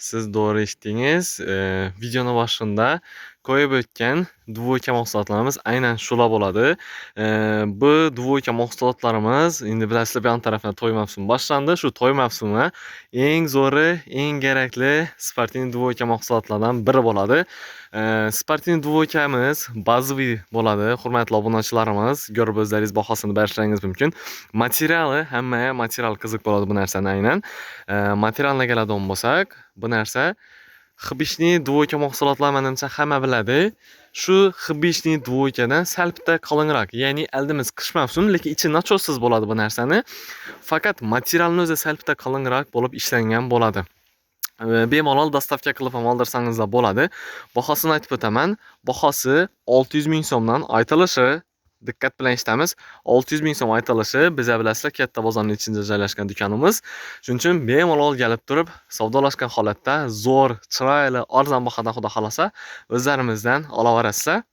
siz doğru eshitdingiz. Videoni boshida qo'yib o'tgan dvoyka mahsulotlarimiz aynan shular bo'ladi. Bu dvoyka mahsulotlarimiz endi bilasizlar, bu yon tarafdan to'y mavsumi boshlandi. Shu to'y mavsumi eng zo'ri, eng kerakli sportniy dvoyka mahsulotlardan biri bo'ladi. Sportniy dvoykamiz bazaviy bo'ladi. Hurmatli obunachilarimiz, ko'rib o'zlaringiz bahosini berishlaringiz mumkin. Materiali, hamma material qiziq bo'ladi bu narsani aynan. Materialga keladigan bo'lsak, bu narsa xibishli dvoyka mahsulotlar, menimcha hamma biladi. Shu xibishli dvoykadan sal bitta qalinroq, ya'ni aldimiz qish mavsumi, lekin ichi nachossiz bo'ladi bu narsani. Faqat materialni o'zi sal bitta qalinroq bo'lib ishlangan bo'ladi. Bemalol dostavka qilib ham oldirsangizlar bo'ladi. Bahosini aytib o'taman. Bahosi 600 ming so'mdan aytilishi, diqqat bilan eshitamiz. 600 ming so'm aytilishi, biza bilasizlar, katta bozorning ichida joylashgan do'konimiz. Shuning uchun bemalol kelib turib, savdolashgan holatda zo'r, chiroyli, arzon bahoda xudo xolasa o'zlarimizdan olaverasizlar.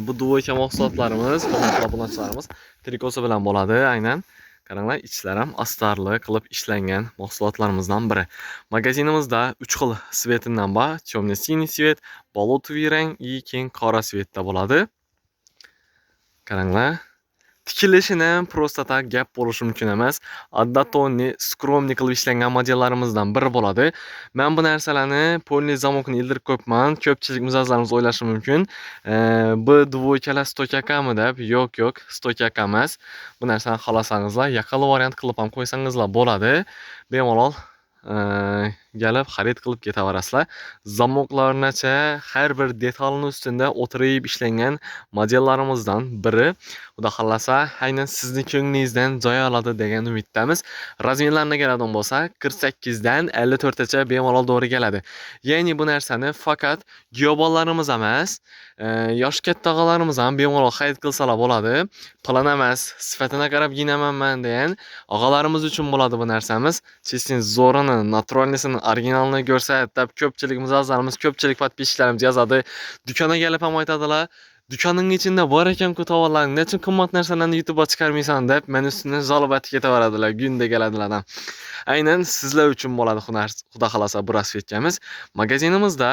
Bu dvoyka mahsulotlarimiz, obunachilarimiz trikosi bilan bo'ladi aynan. Qaranglar, ichlari ham astarli qilib ishlangan mahsulotlarimizdan biri. Magazinimizda 3 xil svetindan bor: temno-siniy svet, bolotovый rang va keng qora svetda bo'ladi. Qaranglar, tikilishini ham prosta tak gap bo'lishi mumkin emas. Addatonni, skromniy qilib ishlangan modellarimizdan biri bo'ladi. Men bu narsalarni polniy zamokni ildirib ko'pman. Ko'pchilik mijozlarimiz o'ylashi mumkin, bu dvoykalar stoykakami deb. Yo'q, stoykaka emas. Bu narsani xohlasangizlar, yaqinli variant qilib ham qo'ysangizlar bo'ladi. Bemalol kelib xarid qilib ketaverasizlar. Zamoklarnacha har bir detalni ustida o'tirib ishlangan modellarimizdan biri. Xudo xolasa, aynan sizni ko'nglingizdan joy oladi degan umiddamiz. Razmerlarga keladigan bo'lsak, 48 dan 54 gacha bemalol to'g'ri keladi. Ya'ni bu narsani faqat giyobollarimiz emas, yosh katta og'alarimiz ham bemalol xarid qilsalar bo'ladi. Plan emas, sifatini qarab giyinaman degan og'alarimiz uchun bo'ladi bu narsamiz. Chestin zo'rini, naturalnisini, originalini ko'rsat deb ko'pchilik mijozlarimiz, ko'pchilik podpischilarimiz yozadi. Do'konga kelib ham aytadilar: "Do'koning ichida bor ekan-ku tovarlarning, nechun qimmat narsalarni YouTube'ga chiqarmaysan?" deb men ustidan zolibati ketaveradilar, gunda keladilar. Aynan sizlar uchun bo'ladi xudo xolasa bu rasvetkamiz. Magazinimizda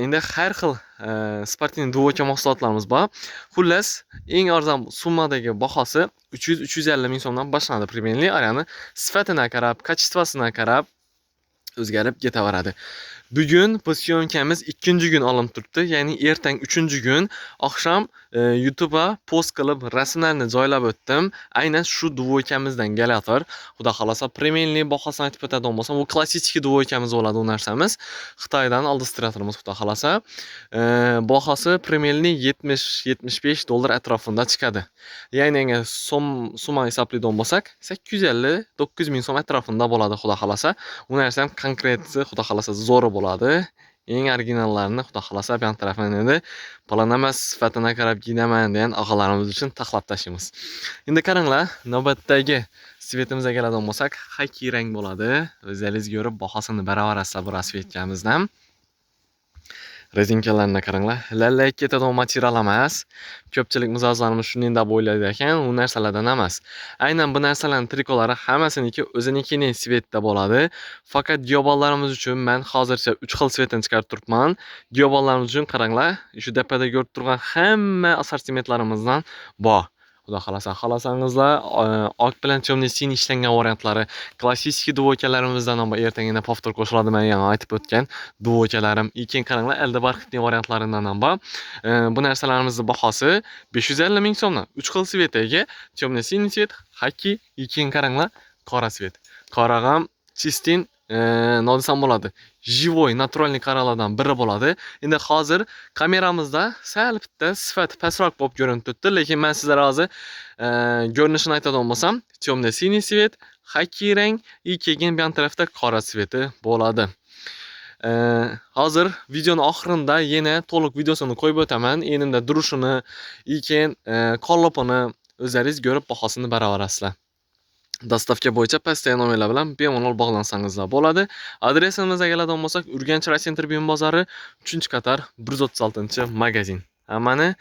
endi har xil sportniy dvoyka mahsulotlarimiz bor. Xullas, eng arzon summadagi bahosi 300-350 ming so'mdan boshlanadi. Primerli arani sifatini qarab, kачествосini qarab o'zgarib ketaveradi. Bugun bu syomkamiz 2-kun olinib turibdi. Ya'ni ertang 3-kun oqshom YouTube'ga post qilib rasmlarni joylab o'tdim. Aynan shu dvoykamizdan kelator. Xudo xolasa, primerli bahosini aytib o'tadigan bo'lsam, bu klassik dvoykamiz bo'ladi u narsamiz. Xitoydan oldirtiramiz xudo xolasa. Bahosi primerli $70-75 atrofida chiqadi. Ya'ni summa hisoblaydigan bo'lsak, 850-900 ming so'm atrofida bo'ladi xudo xolasa. U narsa ham konkretsi xudo xolasa zo'r bo'ladi. Eng originallarini xudo xolasa bu yon tarafdan endi plan emas, sifatini qarab giyinaman degan og'alarimiz uchun taxlab tashlaymiz. Endi qaranglar, navbatdagi svetimizga keladigan bo'lsak, xaki rang bo'ladi. O'zingiz ko'rib bahosini beraverasizlar bu rasvetkamizdan. Rezinkalarni qaranglar, lallay ketadigan material emas. Ko'pchilik mijozlarimiz shunday deb o'ylaydi ekan, u narsalardan emas. Aynan bu narsalarning trikolari hammasiniki o'zinikining svetda bo'ladi. Faqat giyobollarimiz uchun men hozircha 3 xil svetni chiqarib turibman. Giyobollarimiz uchun qaranglar, shu dapada ko'rib turgan hamma assortimentlarimizdan bor. Xudo xolasa, xohlasangizlar, oq bilan temno-siniy ishlangan variantlari, klassik dvoykalarimizdan ham ertagina povtor qo'shiladi, men yana aytib o'tgan dvoykalarim. Keyin qaranglar, elde barxitning variantlaridan ham bor. Bu narsalarimizning bahosi 550 ming so'mdan 3 xil svetga, temno-siniy svet, xaki, keyin qaranglar, qora svet. Qora ham chestin nodisam bo'ladi. Живой, naturalniy qaralardan biri bo'ladi. Endi hozir kameramizda sal bitta sifati pastroq bo'lib ko'rinib turibdi, lekin men sizlarga hozir ko'rinishini aytadigan bo'lsam, temno-siniy svet, xaki rang, keyin bu yon tarafda qora sveti bo'ladi. Hozir videoning oxirinda yana to'liq videosini qo'yib o'taman. Enimda durishini, keyin qo'llopini o'zlaringiz ko'rib bahosini beraverasizlar. Dostavka bo'yicha pastdagi nomerlar bilan bemalol bog'lansangizlar bo'ladi. Adresimizga keladigan bo'lsak, Urganch Raycenter buyum bozori, 3-qator, 136-magazin. Hammani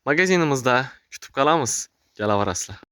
magazinimizda kutib qolamiz. Kelaverasizlar.